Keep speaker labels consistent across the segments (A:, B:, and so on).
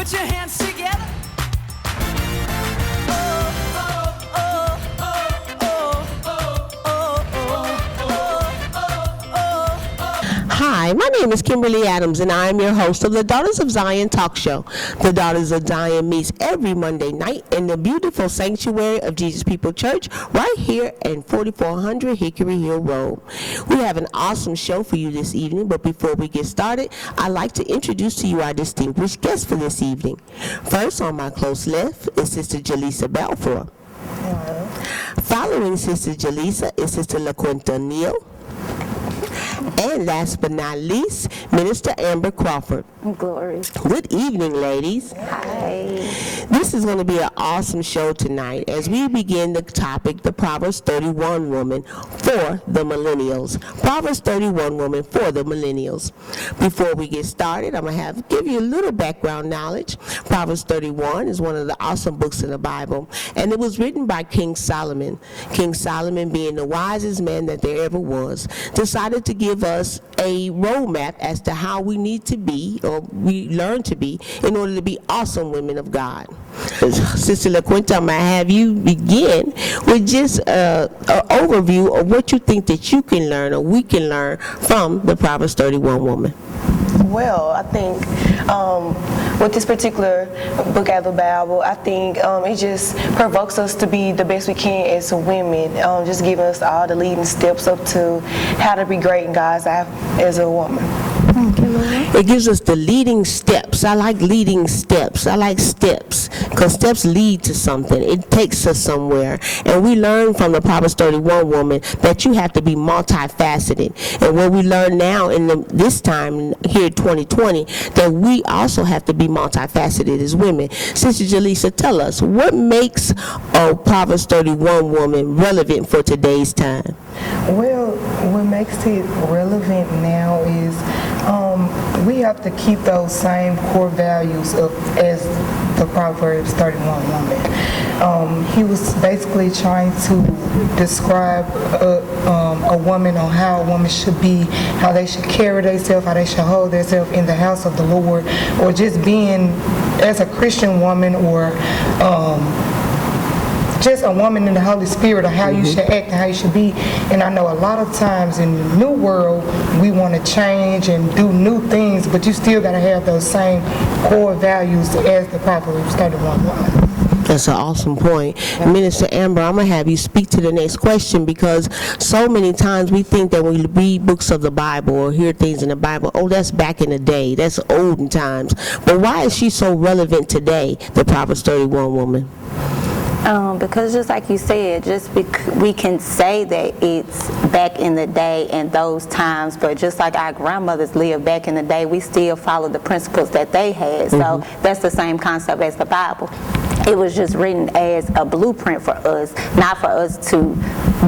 A: Put your hands together.
B: Hi, my name is Kimberly Adams, and I am your host of the Daughters of Zion talk show. The Daughters of Zion meets every Monday night in the beautiful sanctuary of Jesus People Church right here in 4400 Hickory Hill Road. We have an awesome show for you this evening, but before we get started, I'd like to introduce to you our distinguished guests for this evening. First, on my close left is Sister Jaleesa Balfour.
C: Hello.
B: Following Sister Jaleesa is Sister LaQuinta Neal. And last but not least, Minister Amber Crawford.
C: Glory.
B: Good evening, ladies.
C: Hi.
B: This is going to be an awesome show tonight as we begin the topic, the Proverbs 31 woman for the Millennials. Proverbs 31 woman for the Millennials. Before we get started, I'm going to give you a little background knowledge. Proverbs 31 is one of the awesome books in the Bible, and it was written by King Solomon. King Solomon, being the wisest man that there ever was, decided to give us a roadmap as to how we need to be, or we learn to be, in order to be awesome women of God. Sister LaQuinta, I'm going to have you begin with just an overview of what you think that you can learn or we can learn from the Proverbs 31 woman.
D: Well, I think with this particular book out of the Bible, I think it just provokes us to be the best we can as women, just giving us all the leading steps up to how to be great in God's eye as a woman.
B: It gives us the leading steps. I like leading steps. I like steps because steps lead to something. It takes us somewhere. And we learn from the Proverbs 31 woman that you have to be multifaceted. And what we learn now in this time here 2020, that we also have to be multifaceted as women. Sister Jaleesa, tell us, what makes a Proverbs 31 woman relevant for today's time?
C: Well, what makes it relevant now is we have to keep those same core values as the Proverbs 31 woman. He was basically trying to describe a woman on how a woman should be, how they should carry themselves, how they should hold themselves in the house of the Lord, or just being as a Christian woman, or just a woman in the Holy Spirit, of how you should act and how you should be. And I know a lot of times in the new world, we want to change and do new things, but you still got to have those same core values as the Proverbs 31 woman.
B: That's an awesome point. Minister Amber, I'm going to have you speak to the next question, because so many times we think that when we read books of the Bible or hear things in the Bible, oh, that's back in the day, that's olden times. But why is she so relevant today, the Proverbs 31 woman?
E: Because just like you said, we can say that it's back in the day and those times, but just like our grandmothers lived back in the day, we still follow the principles that they had. So that's the same concept as the Bible. It was just written as a blueprint for us, not for us to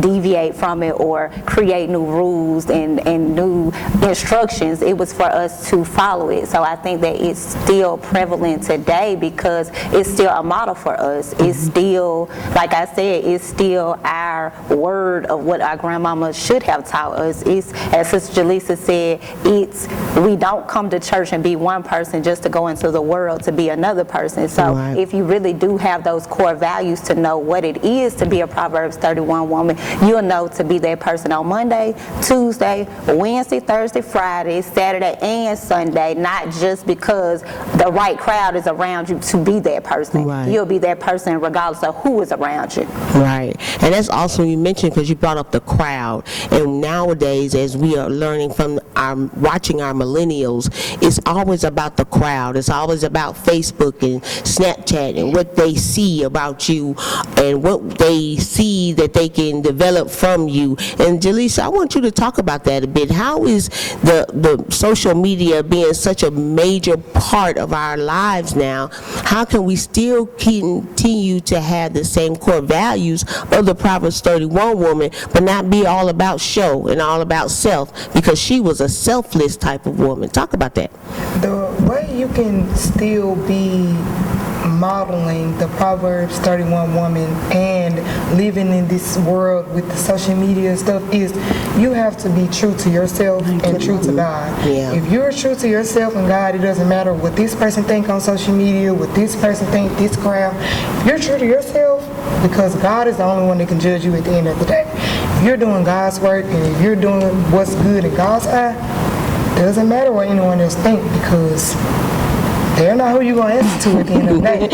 E: deviate from it or create new rules and new instructions. It was for us to follow it. So I think that it's still prevalent today because it's still a model for us. It's still, like I said, it's still our word of what our grandmama should have taught us. It's, as Sister Jaleesa said, we don't come to church and be one person just to go into the world to be another person. So if you really do have those core values to know what it is to be a Proverbs 31 woman, you'll know to be that person on Monday, Tuesday, Wednesday, Thursday, Friday, Saturday, and Sunday, not just because the right crowd is around you to be that person. You'll be that person regardless of who is around you.
B: Right. And that's awesome you mentioned, because you brought up the crowd. And nowadays, as we are learning from watching our millennials, it's always about the crowd. It's always about Facebook and Snapchat and what they see about you and what they see that they can develop from you. And Jaleesa, I want you to talk about that a bit. How is the social media being such a major part of our lives now? How can we still continue to have the same core values of the Proverbs 31 woman, but not be all about show and all about self, because she was a selfless type of woman? Talk about that.
C: The way you can still be modeling the Proverbs 31 woman and living in this world with the social media and stuff is you have to be true to yourself and true to God.
B: Yeah.
C: If you're true to yourself and God, it doesn't matter what this person think on social media, what this person think, this crowd. If you're true to yourself, because God is the only one that can judge you at the end of the day. If you're doing God's work and if you're doing what's good in God's eye, it doesn't matter what anyone else think because they're not who you're going to answer to at the end of the day.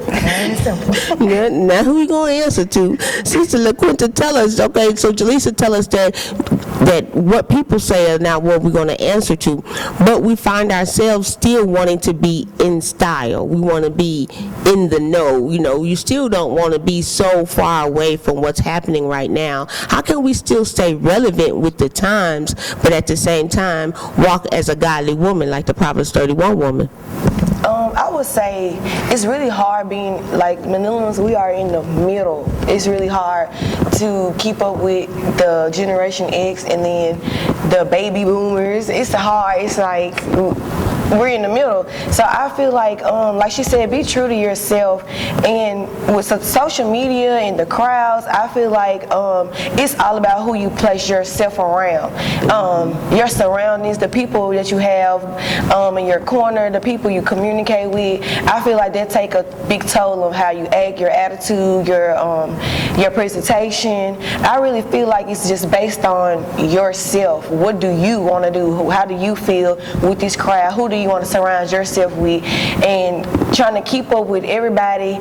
C: Plain and simple.
B: Yeah, now who we going to answer to? Sister LaQuinta, tell us, okay, so Jaleesa tell us that what people say are not what we're going to answer to, but we find ourselves still wanting to be in style. We want to be in the know. You know, you still don't want to be so far away from what's happening right now. How can we still stay relevant with the times, but at the same time walk as a godly woman like the Proverbs 31 woman?
D: I would say it's really hard being like millennials. We are in the middle. It's really hard to keep up with the Generation X and then the baby boomers. It's hard. It's like we're in the middle. So I feel like she said, be true to yourself. And with social media and the crowds, I feel like it's all about who you place yourself around. Your surroundings, the people that you have in your corner, the people you communicate with. I feel like that take a big toll of how you act, your attitude, your presentation. I really feel like it's just based on yourself. What do you want to do? How do you feel with this crowd? Who do you want to surround yourself with? And trying to keep up with everybody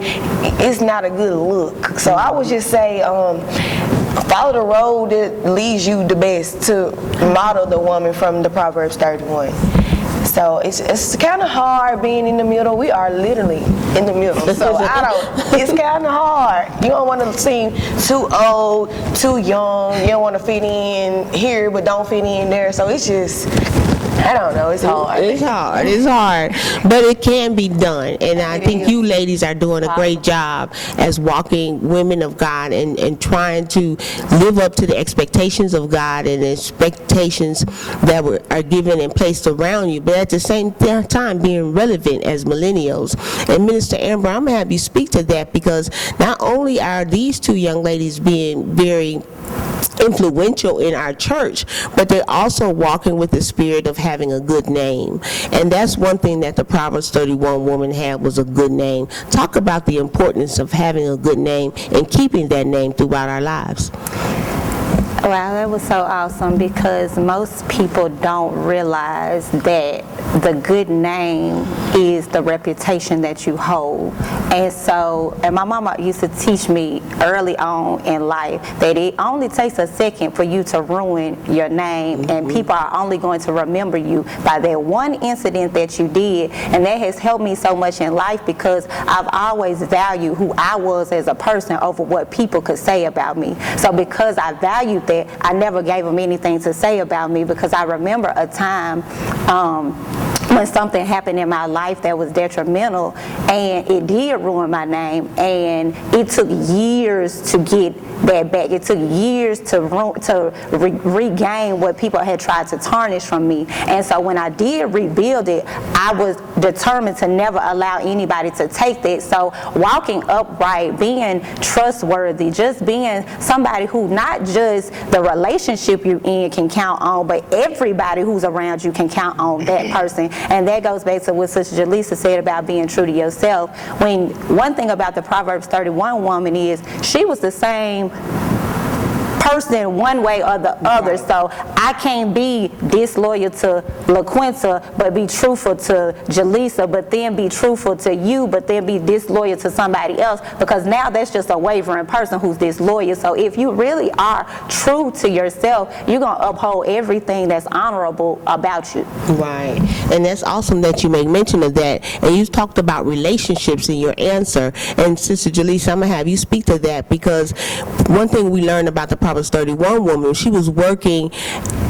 D: is not a good look. So I would just say follow the road that leads you the best to model the woman from the Proverbs 31. So it's kind of hard being in the middle. We are literally in the middle. So it's kind of hard. You don't want to seem too old, too young. You don't want to fit in here but don't fit in there. So it's just, I don't know, it's hard.
B: It's hard, but it can be done. And I think you ladies are doing a great job as walking women of God and trying to live up to the expectations of God and the expectations that are given and placed around you, but at the same time being relevant as millennials. And Minister Amber, I'm going to have you speak to that because not only are these two young ladies being very influential in our church, but they're also walking with the spirit of having a good name. And that's one thing that the Proverbs 31 woman had, was a good name. Talk about the importance of having a good name and keeping that name throughout our lives.
E: Wow, that was so awesome because most people don't realize that the good name is the reputation that you hold. And my mama used to teach me early on in life that it only takes a second for you to ruin your name, and people are only going to remember you by that one incident that you did. And that has helped me so much in life because I've always valued who I was as a person over what people could say about me. So because I valued that, I never gave them anything to say about me because I remember a time when something happened in my life that was detrimental and it did ruin my name, and it took years to get that back. It took years to regain what people had tried to tarnish from me. And so when I did rebuild it, I was determined to never allow anybody to take that. So walking upright, being trustworthy, just being somebody who not just the relationship you're in can count on, but everybody who's around you can count on that person. And that goes back to what Sister Jaleesa said about being true to yourself. When one thing about the Proverbs 31 woman is she was the same person one way or the other. So I can't be disloyal to LaQuinta but be truthful to Jaleesa, but then be truthful to you, but then be disloyal to somebody else, because now that's just a wavering person who's disloyal. So if you really are true to yourself, you're going to uphold everything that's honorable about you.
B: Right. And that's awesome that you make mention of that. And you talked about relationships in your answer. And Sister Jaleesa, I'm going to have you speak to that, because one thing we learned about the Proverbs 31 woman, she was working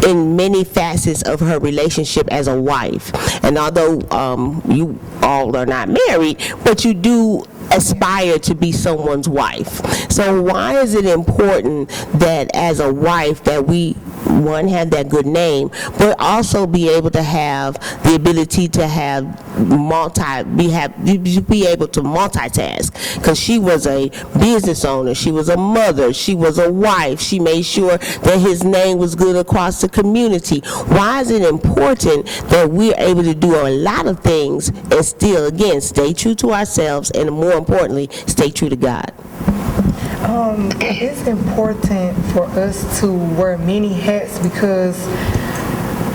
B: in many facets of her relationship as a wife. And although you all are not married, but you do aspire to be someone's wife. So why is it important that as a wife that we one, have that good name, but also be able to have the ability to have be able to multitask, because she was a business owner, she was a mother, she was a wife, she made sure that his name was good across the community. Why is it important that we're able to do a lot of things and still, again, stay true to ourselves and, more importantly, stay true to God?
C: It's important for us to wear many hats because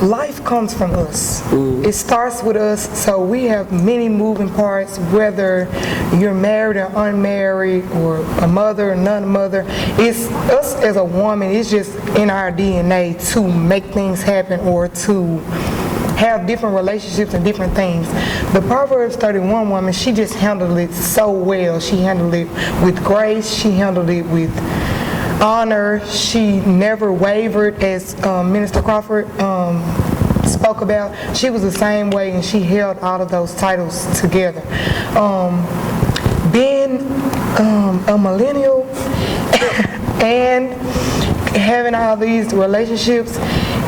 C: life comes from us. It starts with us, so we have many moving parts, whether you're married or unmarried, or a mother or non-mother. It's us as a woman, it's just in our DNA to make things happen or to have different relationships and different things. The Proverbs 31 woman, she just handled it so well. She handled it with grace, she handled it with honor, she never wavered, as Minister Crawford spoke about. She was the same way, and she held all of those titles together. Being a millennial and having all these relationships,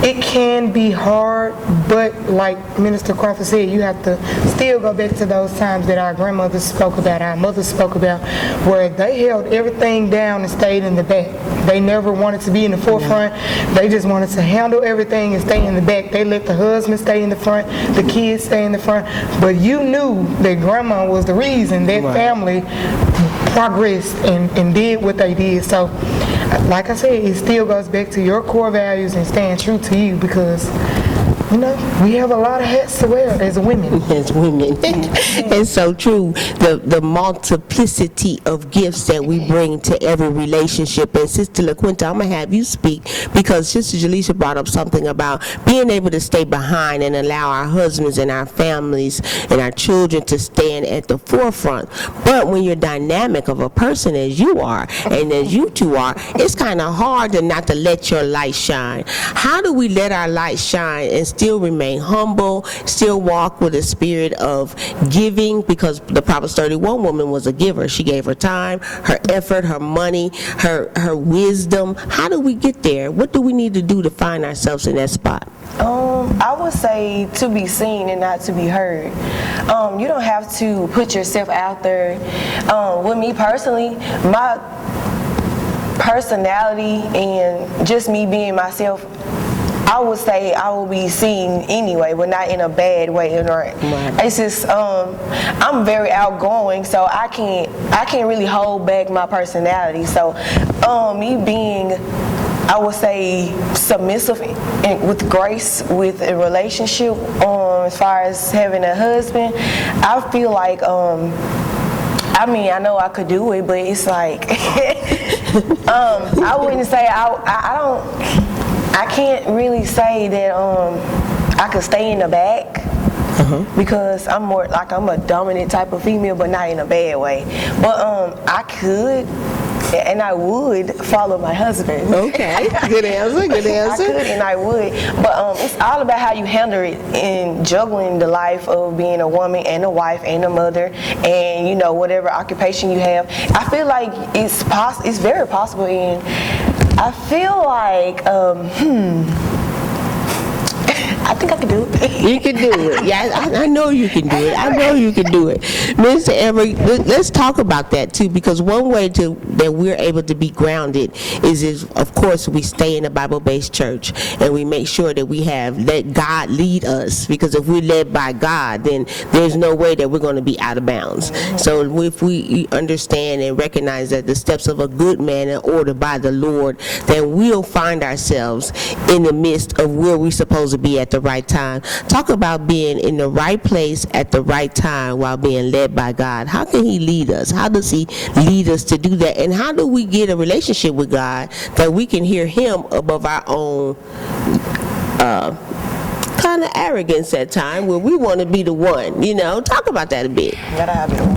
C: it can be hard, but like Minister Crawford said, you have to still go back to those times that our grandmothers spoke about, our mothers spoke about, where they held everything down and stayed in the back. They never wanted to be in the forefront. They just wanted to handle everything and stay in the back. They let the husband stay in the front, the kids stay in the front, but you knew that grandma was the reason that family progressed and did what they did. So, like I said, it still goes back to your core values and staying true to you, because we have a lot of hats to wear as women.
B: As women. It's so true. The multiplicity of gifts that we bring to every relationship. And Sister LaQuinta, I'm going to have you speak, because Sister Jaleesa brought up something about being able to stay behind and allow our husbands and our families and our children to stand at the forefront. But when you're dynamic of a person as you are, and as you two are, it's kind of hard to not to let your light shine. How do we let our light shine and still remain humble, still walk with a spirit of giving? Because the Proverbs 31 woman was a giver. She gave her time, her effort, her money, her wisdom. How do we get there? What do we need to do to find ourselves in that spot?
D: I would say to be seen and not to be heard. You don't have to put yourself out there. With me personally, my personality and just me being myself, I would say I will be seen anyway, but not in a bad way. It's just I'm very outgoing, so I can't really hold back my personality. So me being, I would say, submissive and with grace with a relationship, as far as having a husband, I feel like I know I could do it, but it's like I wouldn't say I can't really say that I could stay in the back, because I'm more like I'm a dominant type of female, but not in a bad way. But I could, and I would follow my husband.
B: Okay, good answer, good answer.
D: I could and I would, but it's all about how you handle it in juggling the life of being a woman and a wife and a mother, and whatever occupation you have. I feel like it's very possible, and I feel like I think I can do it.
B: You can do it. Yeah, I know you can do it. I know you can do it. Mr. Emery, let's talk about that too, because one way that we're able to be grounded is of course we stay in a Bible-based church, and we make sure that we let God lead us, because if we're led by God, then there's no way that we're going to be out of bounds. So if we understand and recognize that the steps of a good man are ordered by the Lord, then we'll find ourselves in the midst of where we're supposed to be at the right time. Talk about being in the right place at the right time while being led by God. How can He lead us? How does He lead us to do that? And how do we get a relationship with God that we can hear Him above our own kind of arrogance at times, where we want to be the one? Talk about that a bit.
D: Gotta have it on.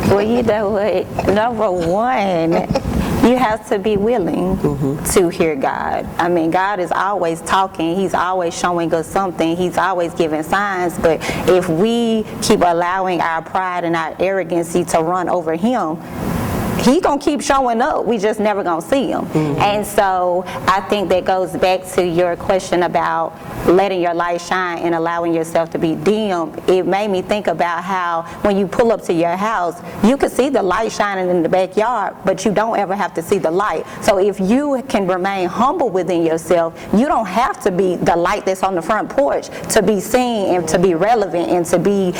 E: Well, you know what? Number one, you have to be willing to hear God. I mean, God is always talking. He's always showing us something. He's always giving signs. But if we keep allowing our pride and our arrogancy to run over Him, he gonna keep showing up. We just never gonna see him. And so I think that goes back to your question about letting your light shine and allowing yourself to be dim. It made me think about how when you pull up to your house, you can see the light shining in the backyard, but you don't ever have to see the light. So if you can remain humble within yourself, you don't have to be the light that's on the front porch to be seen and to be relevant and to be.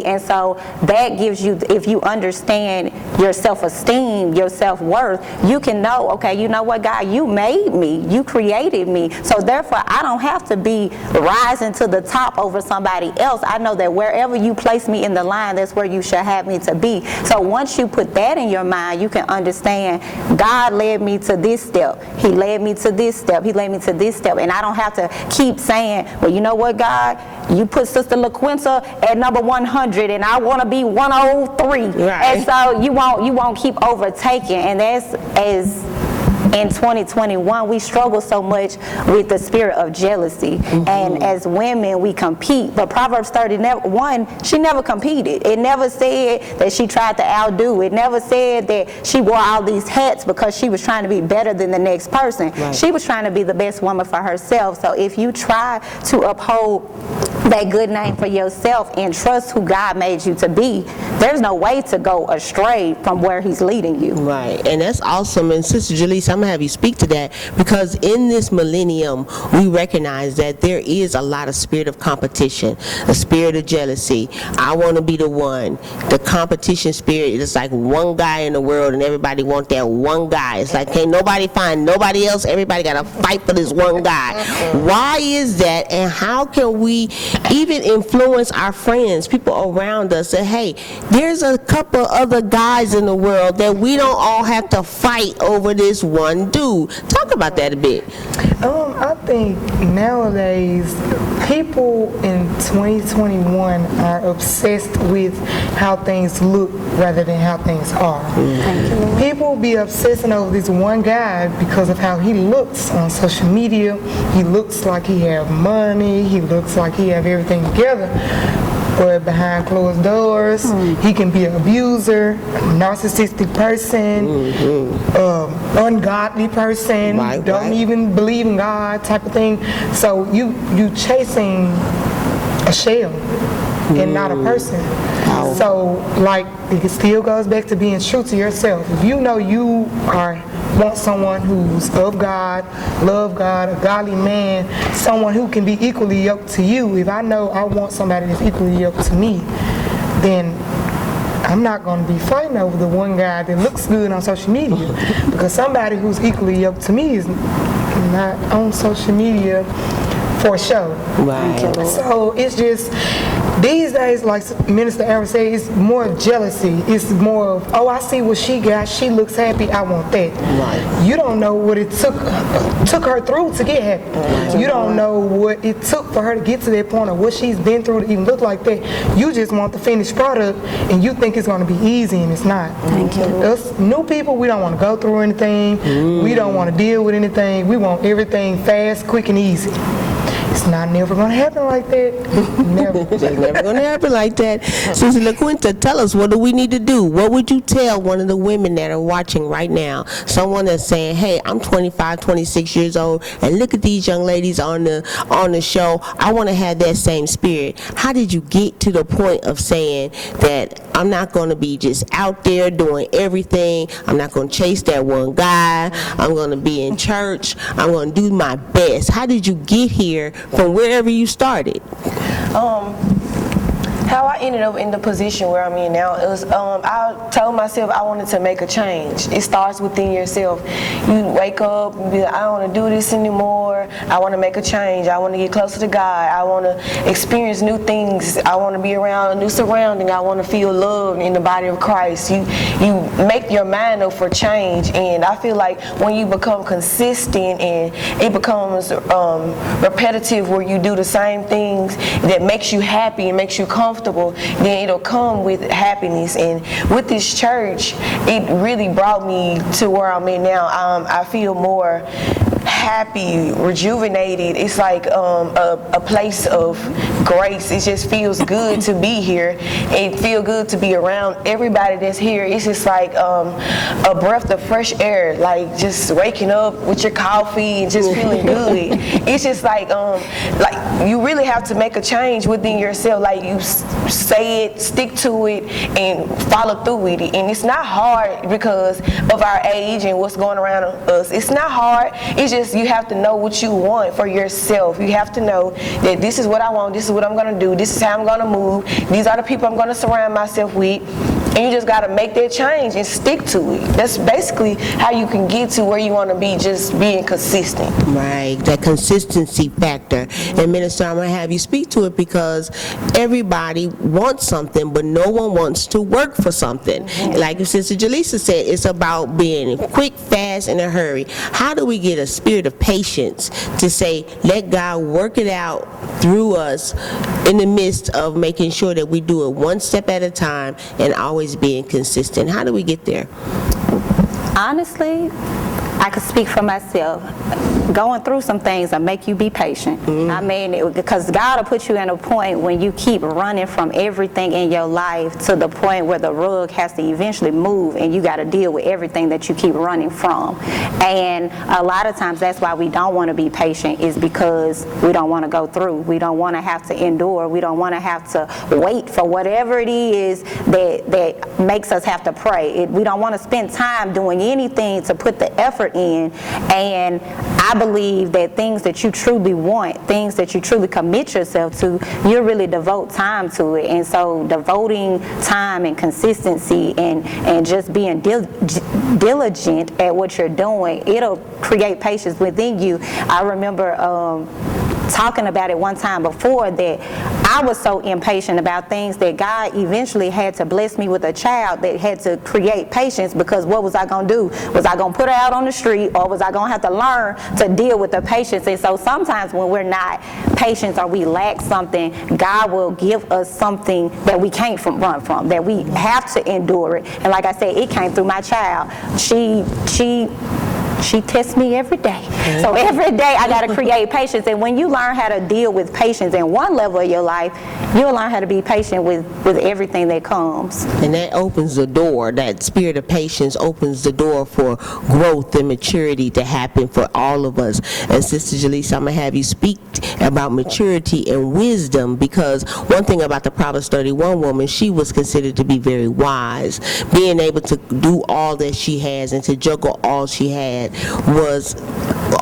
E: And so that gives you, if you understand your self-esteem, your self-worth, you can know, okay, you know what, God, you made me, you created me, so therefore I don't have to be rising to the top over somebody else. I know that wherever you place me in the line, that's where you should have me to be. So once you put that in your mind, you can understand God led me to this step, he led me to this step, he led me to this step, and I don't have to keep saying, well, you know what, God, you put Sister LaQuinta at number 100 and I want to be 103.
B: Right.
E: And so you won't keep overtaking. And that's, as in 2021, we struggle so much with the spirit of jealousy. And as women, we compete. But Proverbs 31, she never competed. It never said that she tried to outdo. It never said that she wore all these hats because she was trying to be better than the next person.
B: Right.
E: She was trying to be the best woman for herself. So if you try to uphold that good name for yourself and trust who God made you to be, there's no way to go astray from where he's leading you.
B: Right, and that's awesome. And Sister Jaleesa, I'm going to have you speak to that, because in this millennium, we recognize that there is a lot of spirit of competition, a spirit of jealousy. I want to be the one. The competition spirit is like one guy in the world, and everybody want that one guy. It's like, can't nobody find nobody else. Everybody got to fight for this one guy. Why is that, and how can we even influence our friends, people around us, that, hey, there's a couple other guys in the world that we don't all have to fight over this one dude. Talk about that a bit.
C: I think nowadays people in 2021 are obsessed with how things look rather than how things are. People be obsessing over this one guy because of how he looks on social media. He looks like he have money. He looks like he have everything together. But behind closed doors, he can be an abuser, a narcissistic person, ungodly person, don't even believe in God type of thing. So you chasing a shell and not a person. So like, it still goes back to being true to yourself. If you know you want someone who's of God, love God, a godly man, someone who can be equally yoked to you. If I know I want somebody that's equally yoked to me, then I'm not going to be fighting over the one guy that looks good on social media, because somebody who's equally yoked to me is not on social media for show.
B: Right.
C: So it's just, these days, like Minister Aaron said, it's more of jealousy. It's more of, oh, I see what she got. She looks happy. I want that.
B: Right.
C: You don't know what it took her through to get happy. Right. You don't know what it took for her to get to that point, or what she's been through to even look like that. You just want the finished product, and you think it's going to be easy, and it's not.
E: Thank you.
C: Us new people, we don't want to go through anything. We don't want to deal with anything. We want everything fast, quick, and easy. It's not never going to happen like that. Never.
B: It's never going to happen like that. Sister LaQuinta, tell us, what do we need to do? What would you tell one of the women that are watching right now? Someone that's saying, hey, I'm 25, 26 years old, and look at these young ladies on the show. I want to have that same spirit. How did you get to the point of saying that I'm not going to be just out there doing everything? I'm not going to chase that one guy. I'm going to be in church. I'm going to do my best. How did you get here from wherever you started?
D: How I ended up in the position where I'm in now is I told myself I wanted to make a change. It starts within yourself. You wake up and be like, I don't want to do this anymore. I want to make a change. I want to get closer to God. I want to experience new things. I want to be around a new surrounding. I want to feel loved in the body of Christ. You make your mind up for change, and I feel like when you become consistent and it becomes repetitive, where you do the same things that makes you happy and makes you comfortable, then it'll come with happiness. And with this church, it really brought me to where I'm at now. I feel more happy, rejuvenated. It's like a place of grace. It just feels good to be here. It feels good to be around everybody that's here. It's just like a breath of fresh air, like just waking up with your coffee and just feeling good. It's just like you really have to make a change within yourself. Like you say it, stick to it, and follow through with it. And it's not hard because of our age and what's going around us. It's not hard. It's just you have to know what you want for yourself. You have to know that this is what I want, this is what I'm going to do, this is how I'm going to move, these are the people I'm going to surround myself with. And you just got to make that change and stick to it. That's basically how you can get to where you want to be, just being consistent.
B: Right, that consistency factor. And Minister, I'm going to have you speak to it because everybody wants something, but no one wants to work for something. Like Sister Jaleesa said, it's about being quick, fast, in a hurry. How do we get a spirit of patience to say, let God work it out through us in the midst of making sure that we do it one step at a time and always being consistent? How do we get there?
E: Honestly, I could speak for myself. Going through some things will make you be patient. I mean, because God will put you in a point when you keep running from everything in your life to the point where the rug has to eventually move and you got to deal with everything that you keep running from. And a lot of times that's why we don't want to be patient, is because we don't want to go through. We don't want to have to endure. We don't want to have to wait for whatever it is that makes us have to pray. We don't want to spend time doing anything to put the effort in. And I believe that things that you truly want, things that you truly commit yourself to, you really devote time to it. And so devoting time and consistency and just being diligent at what you're doing, it'll create patience within you. I remember talking about it one time before, that I was so impatient about things that God eventually had to bless me with a child that had to create patience, because what was I going to do? Was I going to put her out on the street, or was I going to have to learn to deal with the patience? And so sometimes when we're not patient or we lack something, God will give us something that we can't run from, that we have to endure it. And like I said, it came through my child. She tests me every day. So every day I got to create patience. And when you learn how to deal with patience in one level of your life, you'll learn how to be patient with everything that comes.
B: And that opens the door. That spirit of patience opens the door for growth and maturity to happen for all of us. And Sister Jaleesa, I'm going to have you speak about maturity and wisdom, because one thing about the Proverbs 31 woman, she was considered to be very wise. Being able to do all that she has and to juggle all she had was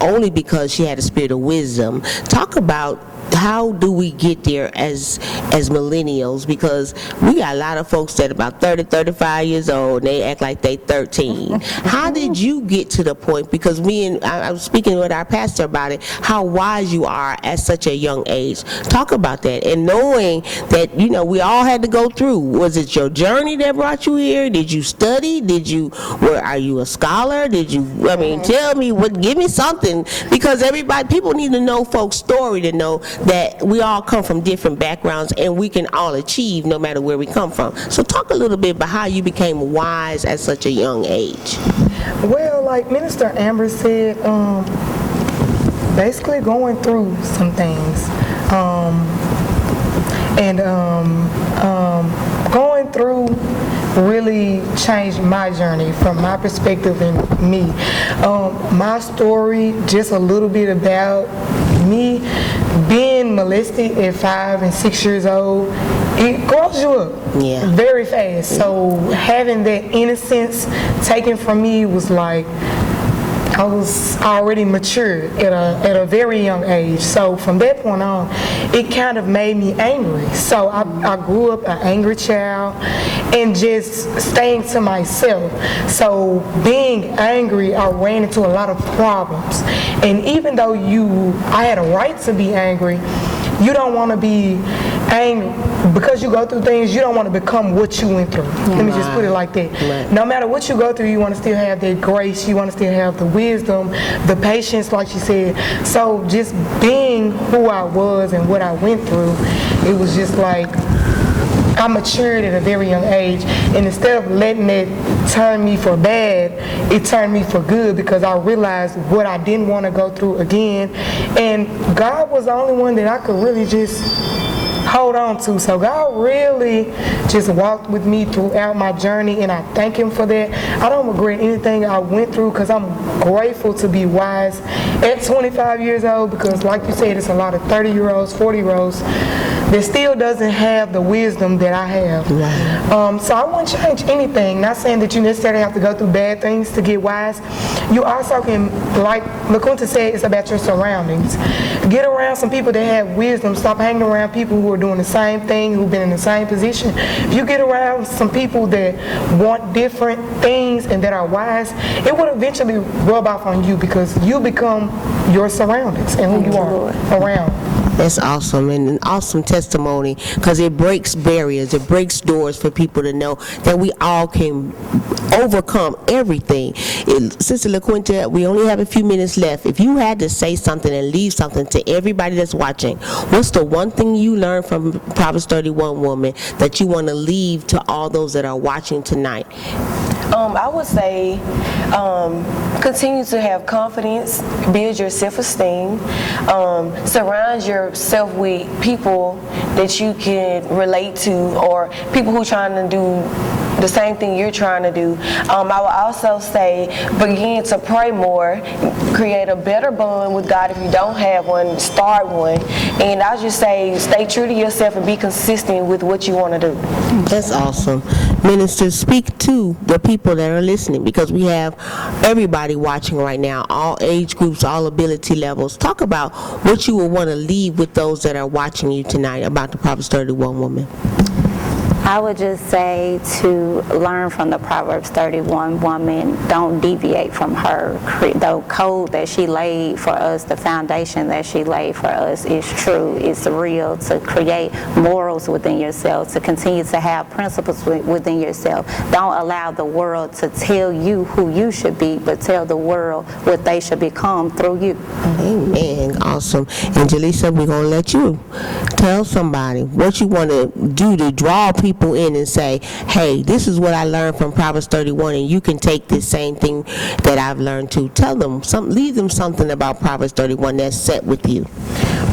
B: only because she had a spirit of wisdom. Talk about how do we get there as millennials, because we got a lot of folks that are about 30, 35 years old and they act like they 13. How did you get to the point, because I was speaking with our pastor about it, how wise you are at such a young age. Talk about that, and knowing that, we all had to go through. Was it your journey that brought you here? Did you study? Are you a scholar? Tell me, give me something, because people need to know folks' story to know that we all come from different backgrounds and we can all achieve no matter where we come from. So talk a little bit about how you became wise at such a young age.
C: Well, like Minister Amber said, basically going through some things. Going through really changed my journey from my perspective and me. My story, just a little bit about me, being molested at 5 and 6 years old, it grows you up very fast. So having that innocence taken from me was like, I was already mature at a very young age. So from that point on, it kind of made me angry. So I grew up an angry child and just staying to myself. So being angry, I ran into a lot of problems. And even though I had a right to be angry, you don't want to be angry because you go through things. You don't want to become what you went through. Let me just put it like that. Right. No matter what you go through, you want to still have that grace. You want to still have the wisdom, the patience, like she said. So just being who I was and what I went through, it was just like I matured at a very young age, and instead of letting it turn me for bad, it turned me for good, because I realized what I didn't want to go through again, and God was the only one that I could really just hold on to. So God really just walked with me throughout my journey, and I thank Him for that. I don't regret anything I went through, because I'm grateful to be wise at 25 years old, because like you said, it's a lot of 30-year-olds, 40-year-olds that still doesn't have the wisdom that I have.
B: Right.
C: So I wouldn't change anything. Not saying that you necessarily have to go through bad things to get wise. You also can, like LaQuinta said, it's about your surroundings. Get around some people that have wisdom. Stop hanging around people who are doing the same thing, who've been in the same position. If you get around some people that want different things and that are wise, it will eventually rub off on you, because you become your surroundings and who you are around.
B: That's awesome, and an awesome testimony, because it breaks barriers, it breaks doors for people to know that we all can overcome everything. Sister LaQuinta, we only have a few minutes left. If you had to say something and leave something to everybody that's watching, what's the one thing you learned from Proverbs 31 woman that you want to leave to all those that are watching tonight?
D: I would say continue to have confidence, build your self-esteem, surround yourself with people that you can relate to, or people who are trying to do the same thing you're trying to do. I would also say begin to pray more, create a better bond with God. If you don't have one, start one. And I just say stay true to yourself and be consistent with what you want to do.
B: That's awesome. Minister, speak to the people that are listening, because we have everybody watching right now, all age groups, all ability levels. Talk about what you would want to leave with those that are watching you tonight about the Proverbs 31 woman.
E: I would just say to learn from the Proverbs 31 woman. Don't deviate from her. The code that she laid for us, the foundation that she laid for us is true, it's real. To create morals within yourself, to continue to have principles within yourself. Don't allow the world to tell you who you should be, but tell the world what they should become through you.
B: Amen. Awesome. And Jaleesa, we're going to let you tell somebody what you want to do to draw people in and say, hey, this is what I learned from Proverbs 31, and you can take this same thing that I've learned too. Tell them, leave them something about Proverbs 31 that's set with you.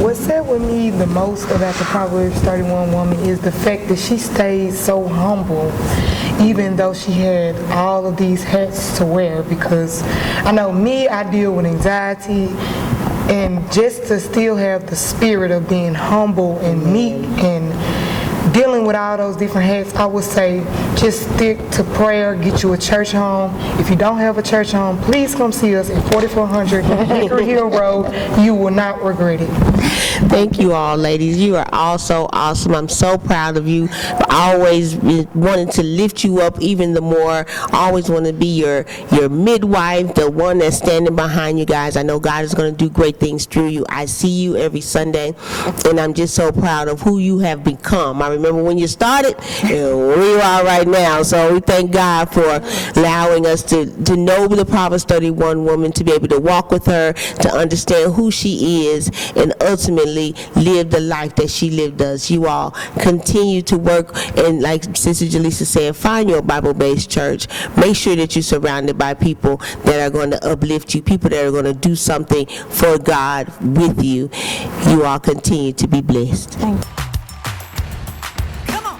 C: What set with me the most about the Proverbs 31 woman is the fact that she stayed so humble, even though she had all of these hats to wear. Because I know me, I deal with anxiety, and just to still have the spirit of being humble and meek and dealing with all those different hats, I would say just stick to prayer, get you a church home. If you don't have a church home, please come see us at 4400 Hickory Hill Road. You will not regret it.
B: Thank you all, ladies. You are all so awesome. I'm so proud of you. I always wanted to lift you up even the more. I always want to be your midwife, the one that's standing behind you guys. I know God is going to do great things through you. I see you every Sunday, and I'm just so proud of who you have become. I remember when you started and where you are right now. So we thank God for allowing us to know the Proverbs 31 woman, to be able to walk with her, to understand who she is, and ultimately live the life that she lived us. You all continue to work, and like Sister Jaleesa said, find your Bible-based church. Make sure that you're surrounded by people that are going to uplift you, people that are going to do something for God with you. You all continue to be blessed.
A: Come on.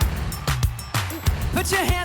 A: Put your hands